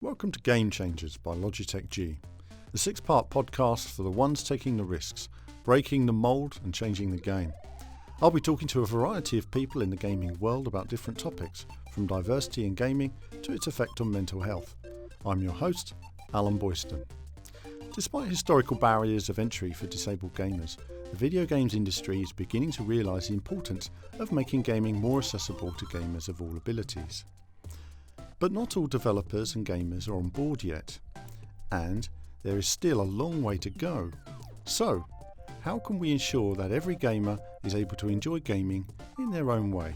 Welcome to Game Changers by Logitech G, the six-part podcast for the ones taking the risks, breaking the mould and changing the game. I'll be talking to a variety of people in the gaming world about different topics, from diversity in gaming to its effect on mental health. I'm your host, Alan Boyston. Despite historical barriers of entry for disabled gamers, the video games industry is beginning to realise the importance of making gaming more accessible to gamers of all abilities. But not all developers and gamers are on board yet, and there is still a long way to go. So, how can we ensure that every gamer is able to enjoy gaming in their own way?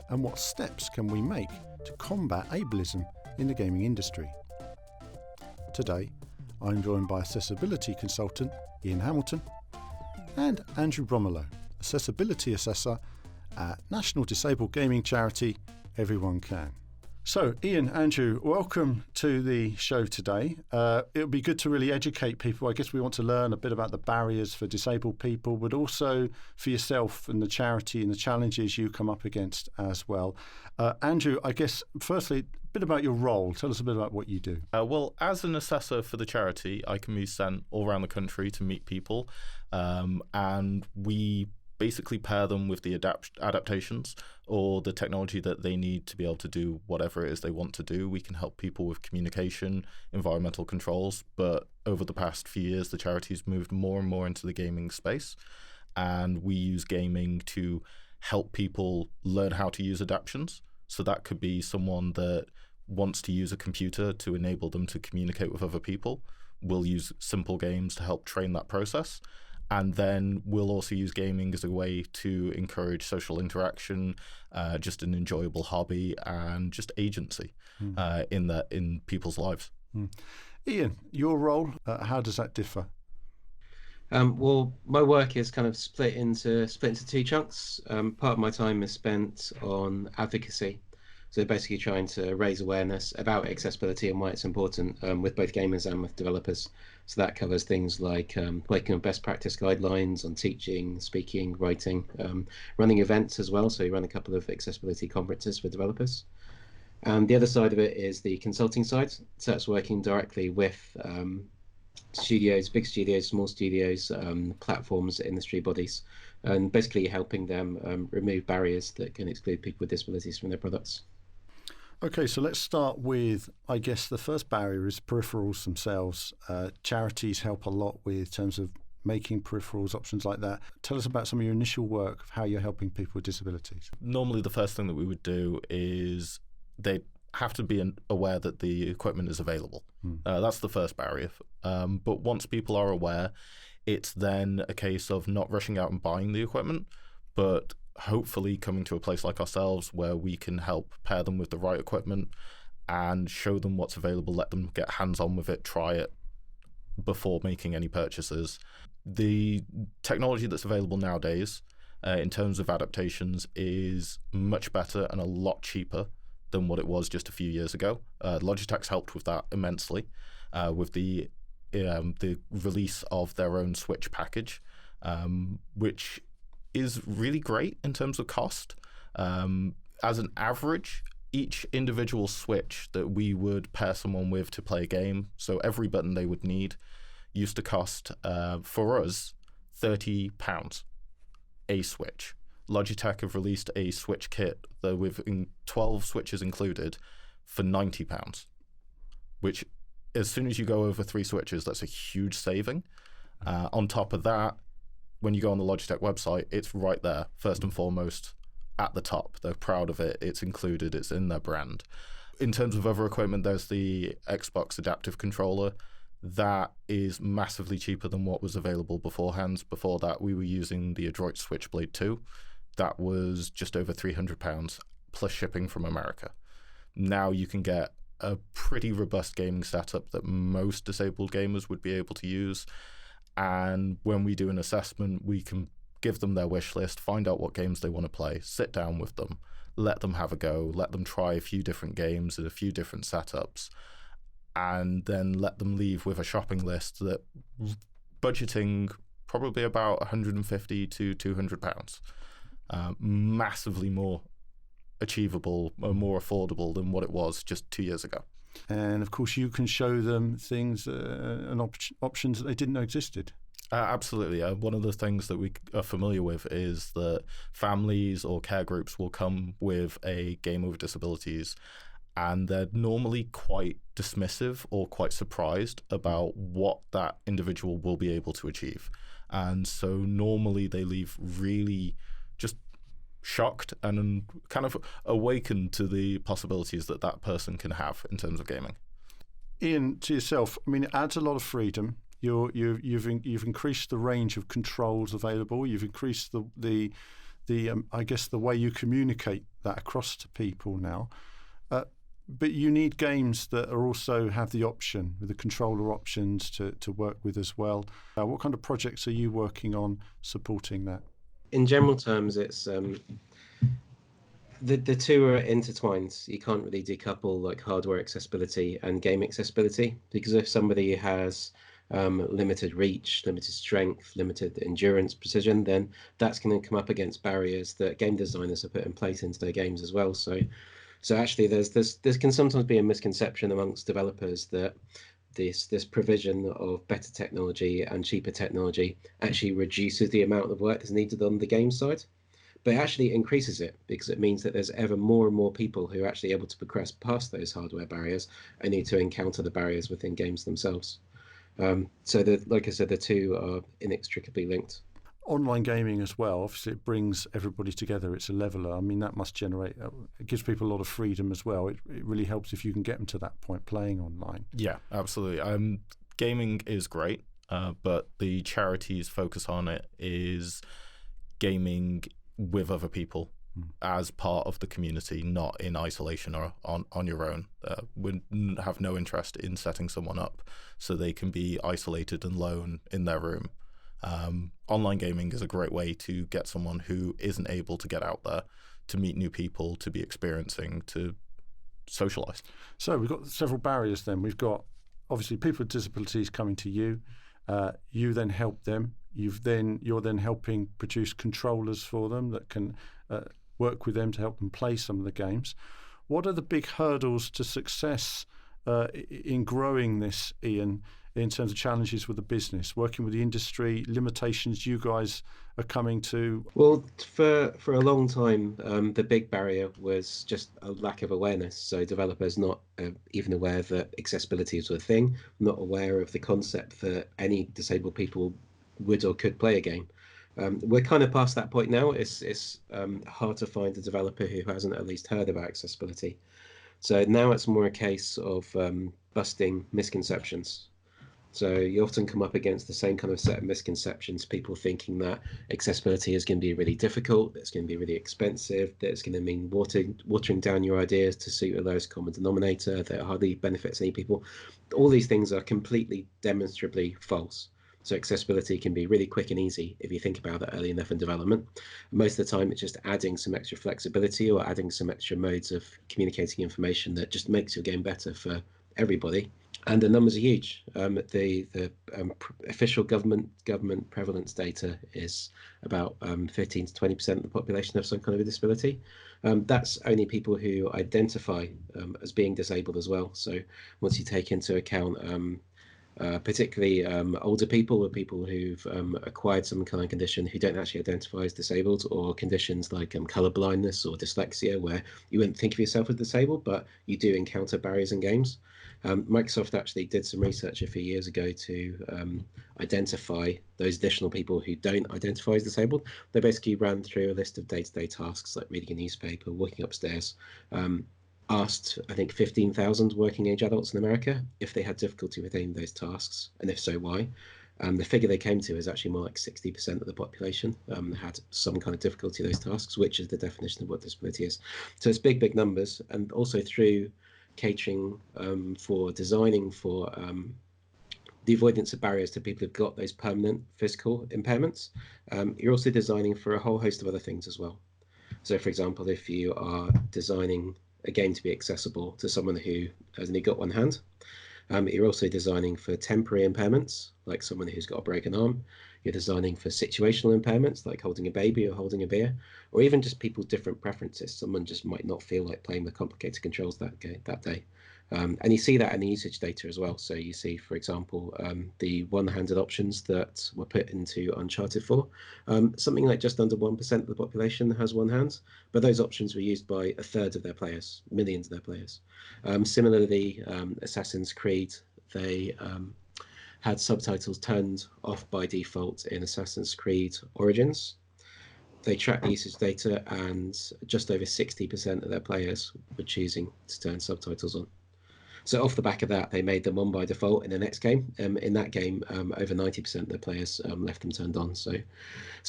And what steps can we make to combat ableism in the gaming industry? Today, I'm joined by accessibility consultant Ian Hamilton and Andrew Bromelo, accessibility assessor at national disabled gaming charity Everyone Can. So, Ian, Andrew, welcome to the show today. It'll be good to really educate people. I guess we want to learn a bit about the barriers for disabled people, but also for yourself and the charity and the challenges you come up against as well. Andrew, I guess, firstly, a bit about your role. Tell us a bit about what you do. Well, as an assessor for the charity, I can be sent all around the country to meet people, and we basically pair them with the adaptations or the technology that they need to be able to do whatever it is they want to do. We can help people with communication, environmental controls, but over the past few years, the charity's moved more and more into the gaming space, and we use gaming to help people learn how to use adaptions. So that could be someone that wants to use a computer to enable them to communicate with other people. We'll use simple games to help train that process. And then we'll also use gaming as a way to encourage social interaction, just an enjoyable hobby, and just agency in people's lives. Ian, your role, how does that differ? Well, my work is kind of split into two chunks. Part of my time is spent on advocacy, so basically trying to raise awareness about accessibility and why it's important with both gamers and with developers. So that covers things like working on best practice guidelines on teaching, speaking, writing, running events as well. So we run a couple of accessibility conferences for developers. And the other side of it is the consulting side. So that's working directly with studios, big studios, small studios, platforms, industry bodies, and basically helping them remove barriers that can exclude people with disabilities from their products. Okay, so let's start with, I guess the first barrier is peripherals themselves. Charities help a lot with terms of making peripherals, options like that. Tell us about some of your initial work of how you're helping people with disabilities. Normally, the first thing that we would do is they have to be aware that the equipment is available. That's the first barrier. But once people are aware, it's then a case of not rushing out and buying the equipment, but hopefully coming to a place like ourselves where we can help pair them with the right equipment and show them what's available, let them get hands-on with it, try it before making any purchases. The technology that's available nowadays in terms of adaptations is much better and a lot cheaper than what it was just a few years ago. Logitech's helped with that immensely with the release of their own Switch package, which is really great in terms of cost. As an average, each individual Switch that we would pair someone with to play a game, so every button they would need, used to cost, for us, £30 a Switch. Logitech have released a Switch kit that with 12 Switches included for £90, which as soon as you go over 3 Switches, that's a huge saving. On top of that, when you go on the Logitech website, it's right there, first and foremost, at the top. They're proud of it. It's included. It's in their brand. In terms of other equipment, there's the Xbox Adaptive Controller. That is massively cheaper than what was available beforehand. Before that, we were using the Adroit Switchblade 2. That was just over £300 plus shipping from America. Now you can get a pretty robust gaming setup that most disabled gamers would be able to use. And when we do an assessment, we can give them their wish list, find out what games they want to play, sit down with them, let them have a go, let them try a few different games and a few different setups, and then let them leave with a shopping list that budgeting probably about £150 to £200. Massively more achievable, more affordable than what it was just 2 years ago. And of course, you can show them things and options that they didn't know existed. Absolutely. One of the things that we are familiar with is that families or care groups will come with a game with disabilities, and they're normally quite dismissive or quite surprised about what that individual will be able to achieve. And so normally they leave really just shocked and kind of awakened to the possibilities that that person can have in terms of gaming. Ian, to yourself, I mean, it adds a lot of freedom. You've increased the range of controls available. You've increased the I guess the way you communicate that across to people now. But you need games that are also have the option, with the controller options to work with as well. What kind of projects are you working on supporting that? In general terms, it's the two are intertwined. You can't really decouple like hardware accessibility and game accessibility, because if somebody has limited reach, limited strength, limited endurance, precision, then that's going to come up against barriers that game designers have put in place into their games as well. So actually, there can sometimes be a misconception amongst developers that this provision of better technology and cheaper technology actually reduces the amount of work that's needed on the game side. But it actually increases it, because it means that there's ever more and more people who are actually able to progress past those hardware barriers and need to encounter the barriers within games themselves. So like I said, the two are inextricably linked. Online gaming as well, obviously it brings everybody together. It's a leveler. I mean, that must generate, it gives people a lot of freedom as well. It really helps if you can get them to that point playing online. Yeah, absolutely. Gaming is great, but the charity's focus on it is gaming with other people as part of the community, not in isolation or on your own. We have no interest in setting someone up so they can be isolated and alone in their room. Online gaming is a great way to get someone who isn't able to get out there to meet new people, to be experiencing, to socialize. So we've got several barriers then. We've got obviously people with disabilities coming to you. You then help them. You're then helping produce controllers for them that can work with them to help them play some of the games. What are the big hurdles to success in growing this, Ian, in terms of challenges with the business, working with the industry, limitations you guys are coming to? Well, for a long time, the big barrier was just a lack of awareness. So developers not even aware that accessibility is a thing, not aware of the concept that any disabled people would or could play a game. We're kind of past that point now. It's hard to find a developer who hasn't at least heard about accessibility. So now it's more a case of busting misconceptions. So you often come up against the same kind of set of misconceptions, people thinking that accessibility is going to be really difficult, that it's going to be really expensive, that it's going to mean watering down your ideas to suit a lowest common denominator, that it hardly benefits any people. All these things are completely demonstrably false. So accessibility can be really quick and easy if you think about it early enough in development. Most of the time, it's just adding some extra flexibility or adding some extra modes of communicating information that just makes your game better for everybody. And the numbers are huge. The official government prevalence data is about 15 to 20% of the population have some kind of a disability. That's only people who identify as being disabled as well. So once you take into account particularly older people or people who've acquired some kind of condition who don't actually identify as disabled, or conditions like colour blindness or dyslexia, where you wouldn't think of yourself as disabled, but you do encounter barriers in games. Microsoft actually did some research a few years ago to identify those additional people who don't identify as disabled. They basically ran through a list of day-to-day tasks like reading a newspaper, walking upstairs, asked, I think, 15,000 working age adults in America if they had difficulty with any of those tasks, and if so, why. The figure they came to is actually more like 60% of the population had some kind of difficulty with those tasks, which is the definition of what disability is. So it's big numbers, and also through catering for designing for the avoidance of barriers to people who've got those permanent physical impairments, you're also designing for a whole host of other things as well. So, for example, if you are designing a game to be accessible to someone who has only got one hand, you're also designing for temporary impairments, like someone who's got a broken arm. You're designing for situational impairments, like holding a baby or holding a beer, or even just people's different preferences. Someone just might not feel like playing the complicated controls that day. And you see that in the usage data as well. So you see, for example, the one-handed options that were put into Uncharted 4. Something like just under 1% of the population has one hand, but those options were used by a third of their players, millions of their players. Similarly, Assassin's Creed, they had subtitles turned off by default in Assassin's Creed Origins. They tracked the usage data, and just over 60% of their players were choosing to turn subtitles on. So off the back of that, they made them on by default in the next game. In that game, over 90% of the players left them turned on. So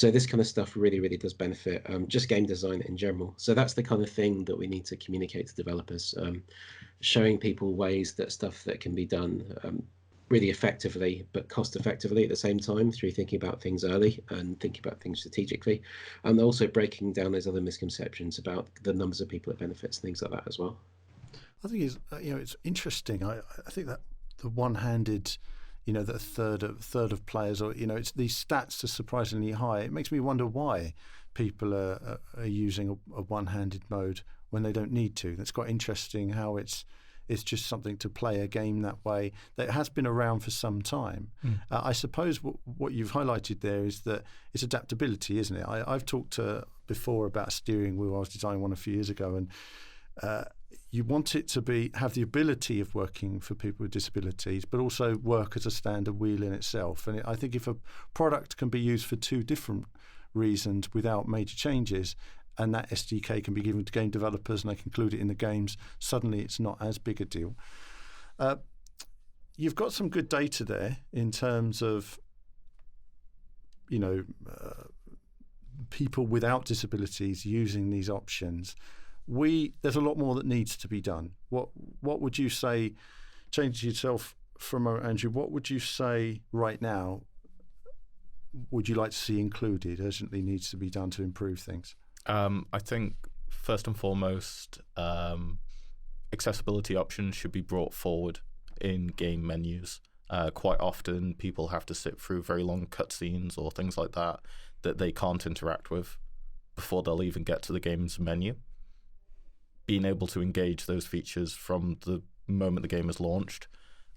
this kind of stuff really, really does benefit just game design in general. So that's the kind of thing that we need to communicate to developers, showing people ways that stuff that can be done really effectively, but cost effectively at the same time, through thinking about things early and thinking about things strategically, and also breaking down those other misconceptions about the numbers of people it benefits, things like that as well. I think it's interesting. I think that the one-handed, that a third of players, or it's these stats are surprisingly high. It makes me wonder why people are using a one-handed mode when they don't need to. That's quite interesting. How it's just something to play a game that way. That has been around for some time. I suppose what you've highlighted there is that it's adaptability, isn't it? I've talked before about a steering wheel. I was designing one a few years ago, and you want it to have the ability of working for people with disabilities, but also work as a standard wheel in itself. And I think if a product can be used for two different reasons without major changes, and that SDK can be given to game developers and they can include it in the games, suddenly it's not as big a deal. You've got some good data there in terms of, people without disabilities using these options. There's a lot more that needs to be done. What would you say, changing yourself from Andrew, what would you say right now would you like to see included, urgently needs to be done to improve things? I think first and foremost, accessibility options should be brought forward in game menus. Quite often people have to sit through very long cutscenes or things like that they can't interact with before they'll even get to the game's menu. Being able to engage those features from the moment the game is launched,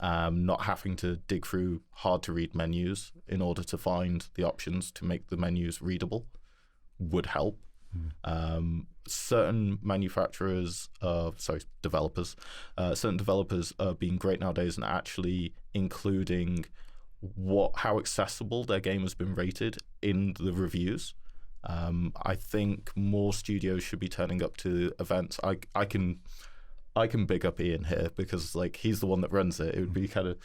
not having to dig through hard-to-read menus in order to find the options to make the menus readable would help. Certain developers are being great nowadays and actually including how accessible their game has been rated in the reviews. I think more studios should be turning up to events. I can big up Ian here because he's the one that runs it. It would be kind of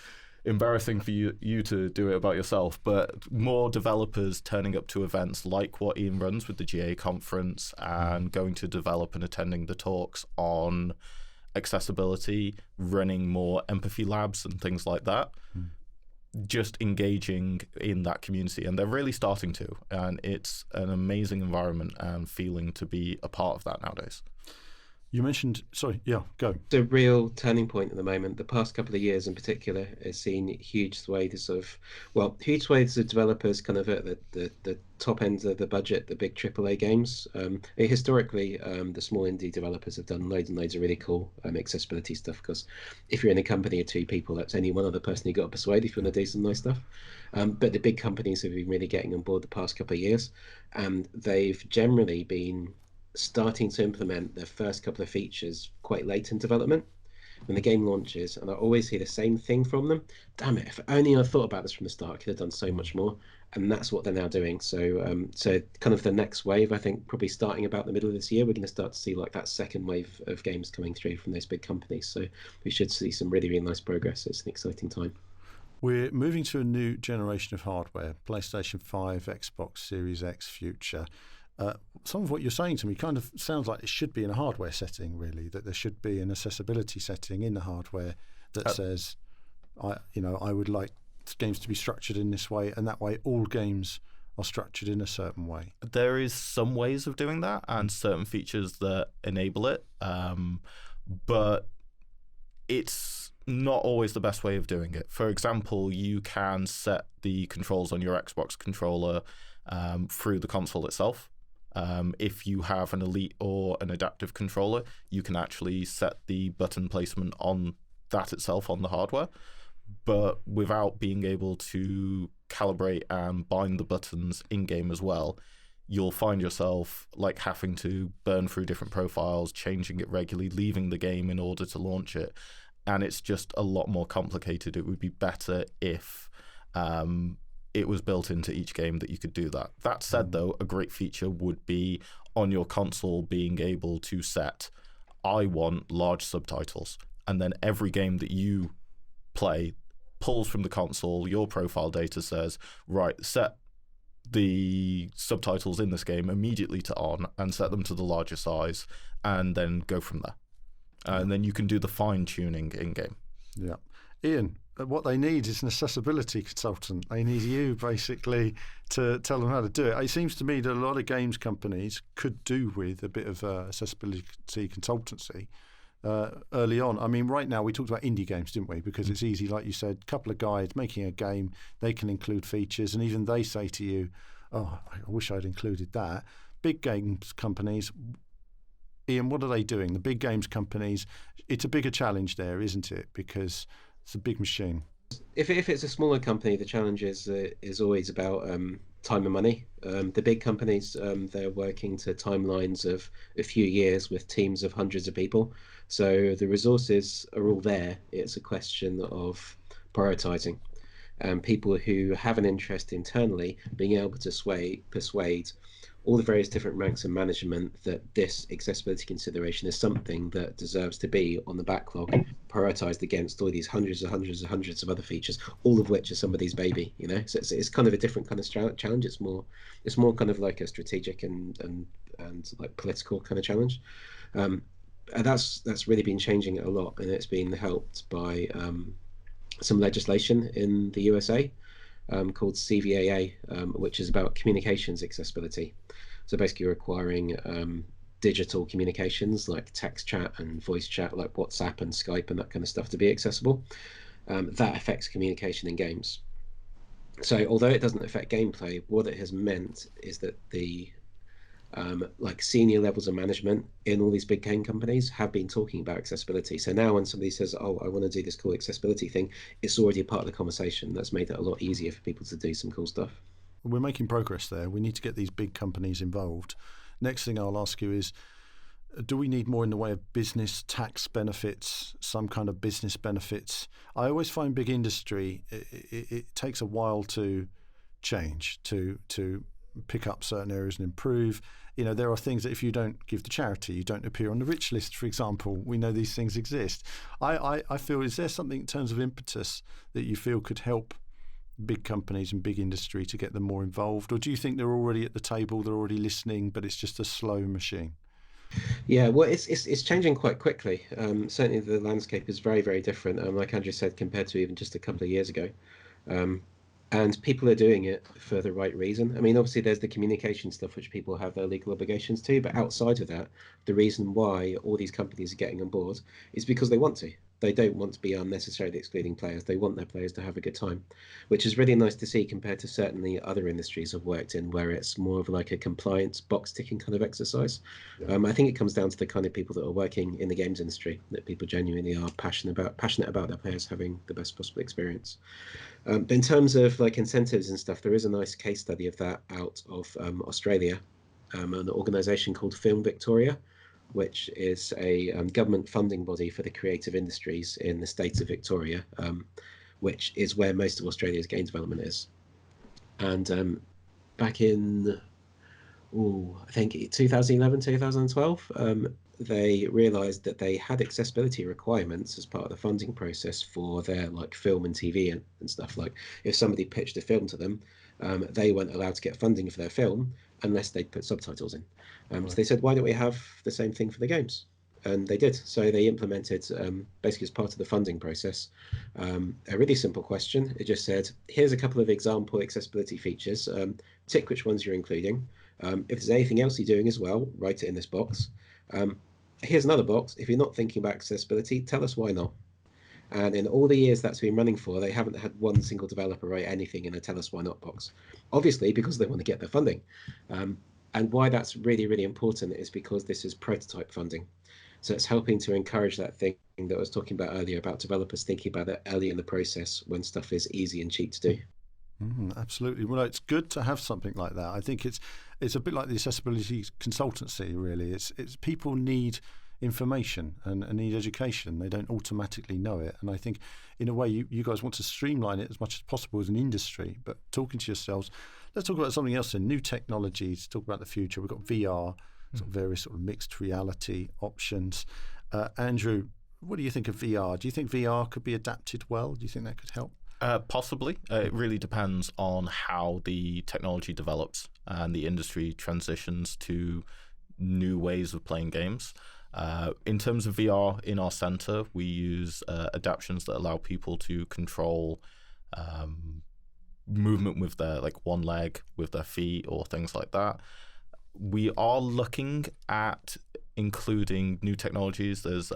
embarrassing for you to do it about yourself, but more developers turning up to events like what Ian runs with the GA conference and going to develop and attending the talks on accessibility, running more empathy labs and things like that. Just engaging in that community, and they're really starting to, and it's an amazing environment and feeling to be a part of that nowadays. You mentioned, go. The real turning point at the moment, the past couple of years in particular, has seen huge swathes of developers kind of at the top end of the budget, the big AAA games. Historically, the small indie developers have done loads and loads of really cool accessibility stuff, because if you're in a company of two people, that's only one other person you got to persuade if you want to do some nice stuff. But the big companies have been really getting on board the past couple of years, and they've generally been starting to implement their first couple of features quite late in development when the game launches, and I always hear the same thing from them: damn it, if only I thought about this from the start, I could have done so much more. And that's what they're now doing. So kind of the next wave, I think probably starting about the middle of this year, we're going to start to see that second wave of games coming through from those big companies. So we should see some really, really nice progress. It's an exciting time. We're moving to a new generation of hardware: PlayStation 5, Xbox Series X, future. Some of what you're saying to me kind of sounds like it should be in a hardware setting, really, that there should be an accessibility setting in the hardware that says, I would like games to be structured in this way, and that way all games are structured in a certain way. There is some ways of doing that and certain features that enable it, but it's not always the best way of doing it. For example, you can set the controls on your Xbox controller through the console itself. If you have an Elite or an adaptive controller, you can actually set the button placement on that itself on the hardware, but without being able to calibrate and bind the buttons in-game as well, you'll find yourself like having to burn through different profiles, changing it regularly, leaving the game in order to launch it. And it's just a lot more complicated. It would be better if it was built into each game that you could do that. That said, though, a great feature would be on your console being able to set, I want large subtitles. And then every game that you play pulls from the console, your profile data says, right, set the subtitles in this game immediately to on and set them to the larger size, and then go from there. And then you can do the fine tuning in game. Yeah. Ian, what they need is an accessibility consultant. They need you basically to tell them how to do it. It seems to me that a lot of games companies could do with a bit of accessibility consultancy early on. I mean, right now we talked about indie games, didn't we? Because it's easy, like you said, a couple of guys making a game, they can include features, and even they say to you, oh, I wish I'd included that. Big games companies, Ian, what are they doing? The big games companies, it's a bigger challenge there, isn't it? Because it's a big machine. If it's a smaller company, the challenge is always about time and money. The big companies, they're working to timelines of a few years with teams of hundreds of people. So the resources are all there. It's a question of prioritizing. People who have an interest internally being able to persuade all the various different ranks of management that this accessibility consideration is something that deserves to be on the backlog, prioritized against all these hundreds of other features, all of which are somebody's baby, you know. So it's kind of a different kind of challenge. It's more kind of like a strategic and like political kind of challenge. And that's really been changing a lot, and it's been helped by some legislation in the USA called CVAA, which is about communications accessibility. So basically requiring digital communications like text chat and voice chat, like WhatsApp and Skype and that kind of stuff, to be accessible. That affects communication in games. So although it doesn't affect gameplay, what it has meant is that the like senior levels of management in all these big game companies have been talking about accessibility. So now when somebody says, oh, I want to do this cool accessibility thing, it's already a part of the conversation. That's made it a lot easier for people to do some cool stuff. We're making progress there. We need to get these big companies involved. Next thing I'll ask you is, do we need more in the way of business tax benefits, some kind of business benefits? I always find big industry, it takes a while to change, to pick up certain areas and improve. You know, there are things that if you don't give to charity, you don't appear on the rich list, for example. We know these things exist. I feel, is there something in terms of impetus that you feel could help big companies and big industry to get them more involved? Or do you think they're already at the table, they're already listening, but it's just a slow machine? Yeah, well, it's changing quite quickly. Certainly the landscape is very, very different, like Andrew said, compared to even just a couple of years ago. And people are doing it for the right reason. I mean, obviously, there's the communication stuff, which people have their legal obligations to. But outside of that, the reason why all these companies are getting on board is because they want to. They don't want to be unnecessarily excluding players. They want their players to have a good time, which is really nice to see compared to certainly other industries I've worked in, where it's more of like a compliance box ticking kind of exercise. Yeah. I think it comes down to the kind of people that are working in the games industry, that people genuinely are passionate about their players having the best possible experience. But in terms of like incentives and stuff, there is a nice case study of that out of Australia, an organisation called Film Victoria, which is a government funding body for the creative industries in the state of Victoria, which is where most of Australia's game development is. And back in, I think 2011, 2012, they realised that they had accessibility requirements as part of the funding process for their like film and TV and stuff. Like if somebody pitched a film to them, they weren't allowed to get funding for their film unless they'd put subtitles in. So they said, why don't we have the same thing for the games? And they did. So they implemented, basically as part of the funding process, a really simple question. It just said, here's a couple of example accessibility features. Tick which ones you're including. If there's anything else you're doing as well, write it in this box. Here's another box. If you're not thinking about accessibility, tell us why not. And in all the years that's been running for, they haven't had one single developer write anything in a tell us why not box. Obviously, because they want to get their funding. And why that's really, really important is because this is prototype funding. So it's helping to encourage that thing that I was talking about earlier about developers thinking about it early in the process when stuff is easy and cheap to do. Absolutely. Well, it's good to have something like that. I think it's a bit like the accessibility consultancy. Really, it's people need information and need education. They don't automatically know it, and I think in a way you guys want to streamline it as much as possible as an industry. But talking to yourselves, let's talk about something else. In new technologies, talk about the future. We've got VR, sort of various sort of mixed reality options. Andrew, what do you think of VR? Do you think VR could be adapted well? Do you think that could help? Possibly. It really depends on how the technology develops and the industry transitions to new ways of playing games. In terms of VR in our center, we use adaptions that allow people to control movement with their one leg, with their feet, or things like that. We are looking at including new technologies. There's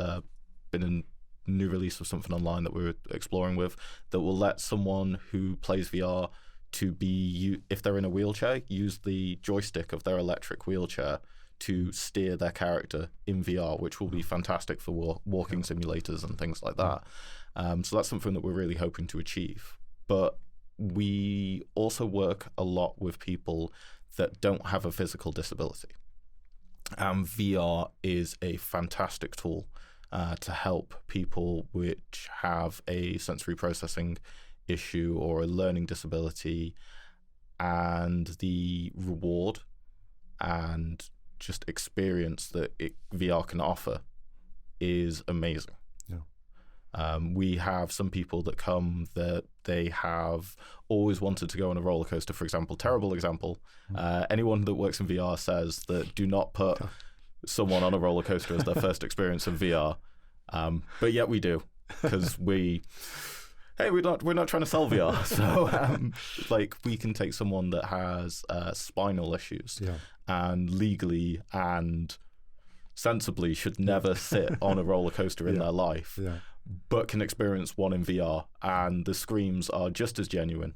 been a new release of something online that we're exploring with that will let someone who plays VR to be, if they're in a wheelchair, use the joystick of their electric wheelchair to steer their character in VR, which will be fantastic for walking simulators and things like that. So that's something that we're really hoping to achieve. But we also work a lot with people that don't have a physical disability. And VR is a fantastic tool to help people which have a sensory processing issue or a learning disability, and the reward and just experience that VR can offer is amazing. We have some people that come that they have always wanted to go on a roller coaster, for example. Terrible example. Anyone that works in VR says that do not put someone on a roller coaster as their first experience of VR. But yet we do, because we're not trying to sell VR. So we can take someone that has spinal issues and legally and sensibly should never sit on a roller coaster in their life, but can experience one in VR, and the screams are just as genuine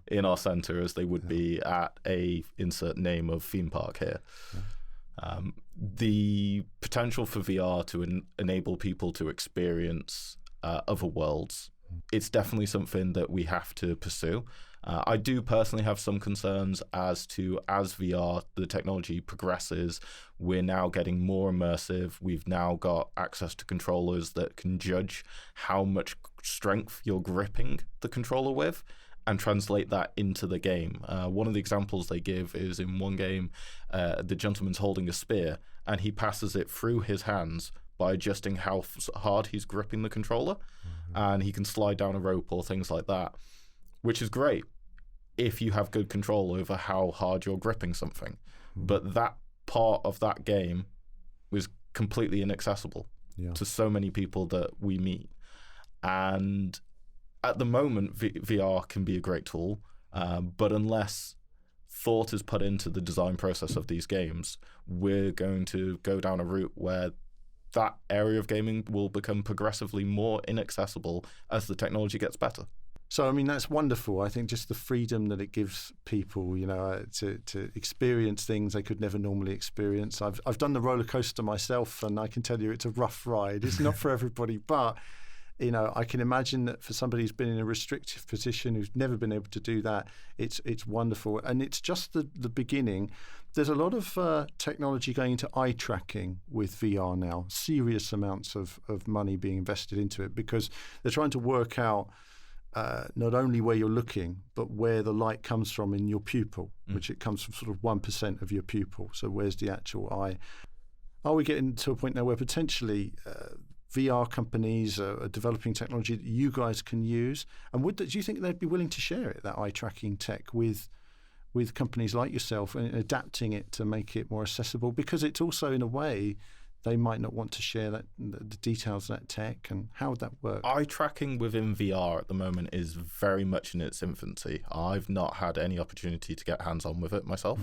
in our center as they would be at a insert name of theme park here. The potential for VR to enable people to experience other worlds, it's definitely something that we have to pursue. I do personally have some concerns as VR, the technology progresses, we're now getting more immersive. We've now got access to controllers that can judge how much strength you're gripping the controller with and translate that into the game. One of the examples they give is in one game, the gentleman's holding a spear and he passes it through his hands by adjusting how hard he's gripping the controller, and he can slide down a rope or things like that, which is great if you have good control over how hard you're gripping something. But that part of that game was completely inaccessible to so many people that we meet. And at the moment, VR can be a great tool, but unless thought is put into the design process of these games, we're going to go down a route where that area of gaming will become progressively more inaccessible as the technology gets better. So, I mean, that's wonderful. I think just the freedom that it gives people, to experience things they could never normally experience. I've done the roller coaster myself, and I can tell you it's a rough ride. It's not for everybody, but I can imagine that for somebody who's been in a restrictive position, who's never been able to do that, it's wonderful. And it's just the beginning. There's a lot of technology going into eye tracking with VR now, serious amounts of money being invested into it, because they're trying to work out not only where you're looking, but where the light comes from in your pupil, which it comes from sort of 1% of your pupil. So where's the actual eye? Are we getting to a point now where potentially VR companies are developing technology that you guys can use? And do you think they'd be willing to share it, that eye tracking tech, with companies like yourself, and adapting it to make it more accessible? Because it's also, in a way, they might not want to share the details of that tech. And how would that work? Eye tracking within VR at the moment is very much in its infancy. I've not had any opportunity to get hands-on with it myself.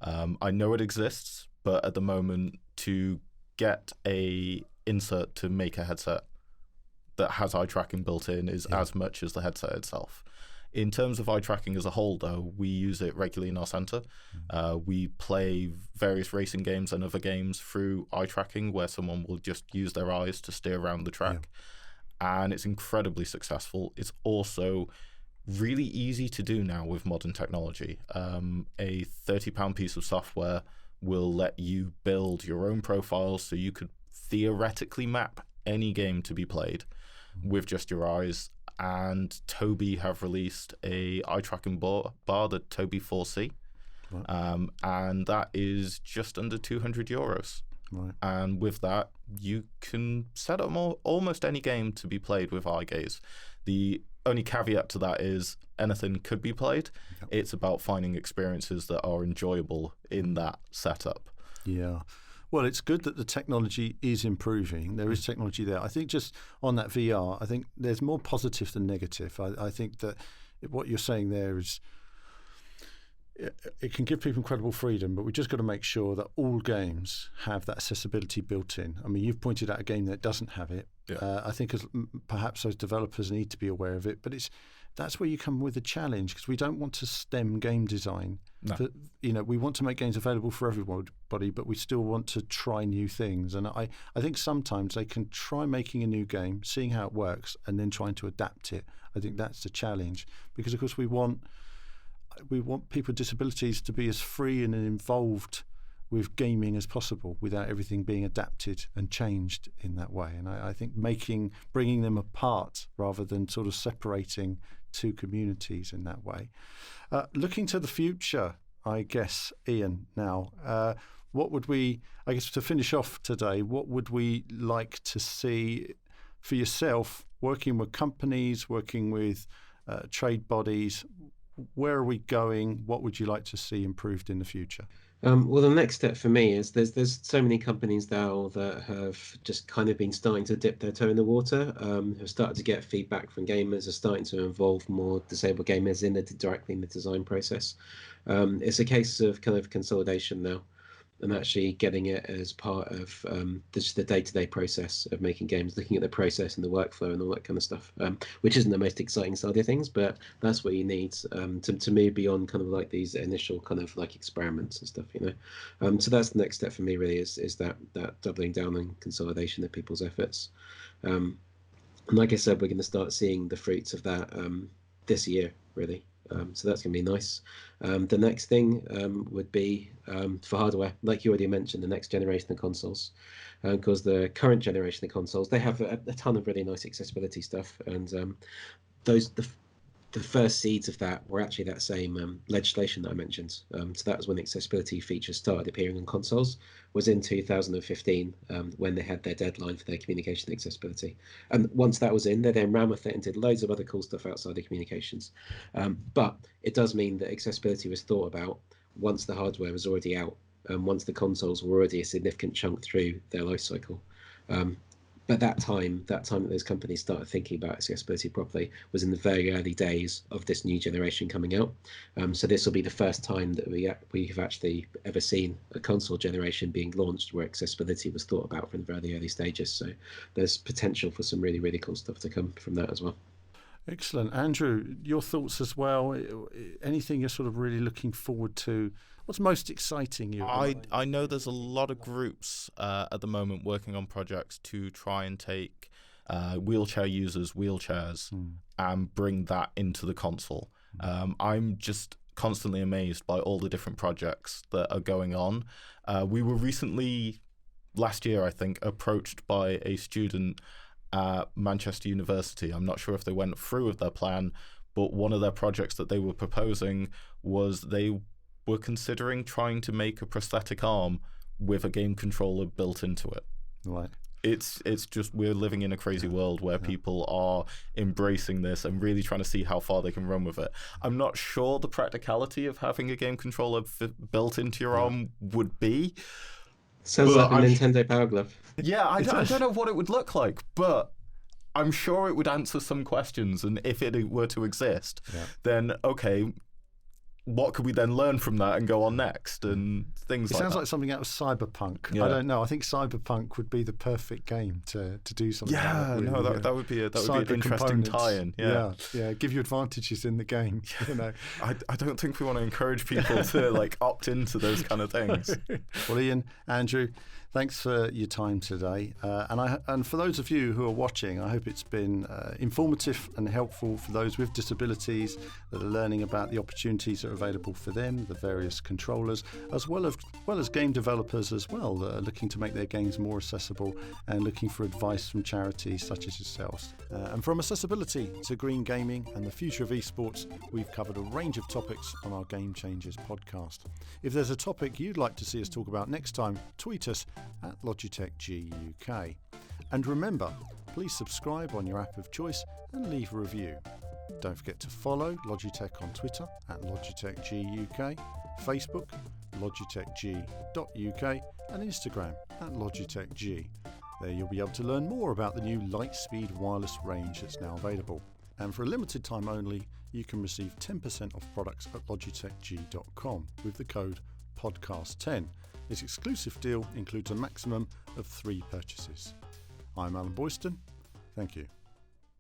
I know it exists, but at the moment, to get a insert to make a headset that has eye tracking built in is as much as the headset itself. In terms of eye tracking as a whole, though, we use it regularly in our centre. We play various racing games and other games through eye tracking, where someone will just use their eyes to steer around the track. And it's incredibly successful. It's also really easy to do now with modern technology. A £30 piece of software will let you build your own profiles, so you could theoretically map any game to be played with just your eyes. And Tobii have released a eye tracking bar, the Tobii 4C, and that is just under €200. Right. And with that, you can set up almost any game to be played with eye gaze. The only caveat to that is anything could be played. Yep. It's about finding experiences that are enjoyable in that setup. Yeah. Well, it's good that the technology is improving. There is technology there. I think just on that VR, I think there's more positive than negative. I think that what you're saying there is it can give people incredible freedom, but we've just got to make sure that all games have that accessibility built in. I mean, you've pointed out a game that doesn't have it. Yeah. I think perhaps those developers need to be aware of it, but that's where you come with a challenge, because we don't want to stem game design. No. We want to make games available for everybody, but we still want to try new things. And I think sometimes they can try making a new game, seeing how it works, and then trying to adapt it. I think that's the challenge, because of course we want people with disabilities to be as free and involved with gaming as possible, without everything being adapted and changed in that way. And I think bringing them apart rather than sort of separating two communities in that way. Looking to the future, I guess, Ian, now, what would we, I guess to finish off today, what would we like to see for yourself, working with companies, working with trade bodies? Where are we going? What would you like to see improved in the future? Well, the next step for me is there's so many companies now that have just kind of been starting to dip their toe in the water, have started to get feedback from gamers, are starting to involve more disabled gamers directly in the design process. It's a case of kind of consolidation now, and actually getting it as part of just the day-to-day process of making games, looking at the process and the workflow and all that kind of stuff, which isn't the most exciting side of things, but that's what you need to move beyond kind of like these initial kind of like experiments and stuff, So that's the next step for me, really, is that doubling down on consolidation of people's efforts. And like I said, we're going to start seeing the fruits of that this year, really. So that's going to be nice. The next thing would be for hardware, like you already mentioned, the next generation of consoles, because the current generation of consoles, they have a ton of really nice accessibility stuff, and the first seeds of that were actually that same legislation that I mentioned. So that was when accessibility features started appearing on consoles, was in 2015, when they had their deadline for their communication accessibility. And once that was in, they then ran with it and did loads of other cool stuff outside of communications. But it does mean that accessibility was thought about once the hardware was already out, and once the consoles were already a significant chunk through their life cycle. But that time that those companies started thinking about accessibility properly was in the very early days of this new generation coming out. So this will be the first time that we have actually ever seen a console generation being launched where accessibility was thought about from the very early stages. So there's potential for some really, really cool stuff to come from that as well. Excellent. Andrew, your thoughts as well? Anything you're sort of really looking forward to? What's most exciting you? I know there's a lot of groups at the moment working on projects to try and take wheelchair users' wheelchairs and bring that into the console. I'm just constantly amazed by all the different projects that are going on. We were recently, last year I think, approached by a student at Manchester University. I'm not sure if they went through with their plan, but one of their projects that they were proposing was they were considering trying to make a prosthetic arm with a game controller built into it. Right. It's just, we're living in a crazy world where people are embracing this and really trying to see how far they can run with it. I'm not sure the practicality of having a game controller built into your arm would be. Sounds like a Nintendo Power Glove. Yeah, I don't know what it would look like, but I'm sure it would answer some questions. And if it were to exist, then okay, what could we then learn from that and go on next, and things It like sounds that. like something out of Cyberpunk. Yeah. I don't know. I think Cyberpunk would be the perfect game to do something. Yeah, like that, no, really, that would be an Cyber interesting components. tie-in. Yeah, give you advantages in the game. You know. I don't think we want to encourage people to like opt into those kind of things. Well, Ian, Andrew, thanks for your time today. And for those of you who are watching, I hope it's been informative and helpful for those with disabilities that are learning about the opportunities that are available for them, the various controllers, as well as game developers as well that are looking to make their games more accessible and looking for advice from charities such as yourselves. And from accessibility to green gaming and the future of esports, we've covered a range of topics on our Game Changers podcast. If there's a topic you'd like to see us talk about next time, tweet us at Logitech GUK. And remember, please subscribe on your app of choice and leave a review. Don't forget to follow Logitech on Twitter at Logitech GUK, Facebook logitechg.uk and Instagram at Logitech G. There you'll be able to learn more about the new Lightspeed wireless range that's now available. And for a limited time only, you can receive 10% off products at logitechg.com with the code podcast10. This exclusive deal includes a maximum of 3 purchases. I'm Alan Boyston. Thank you.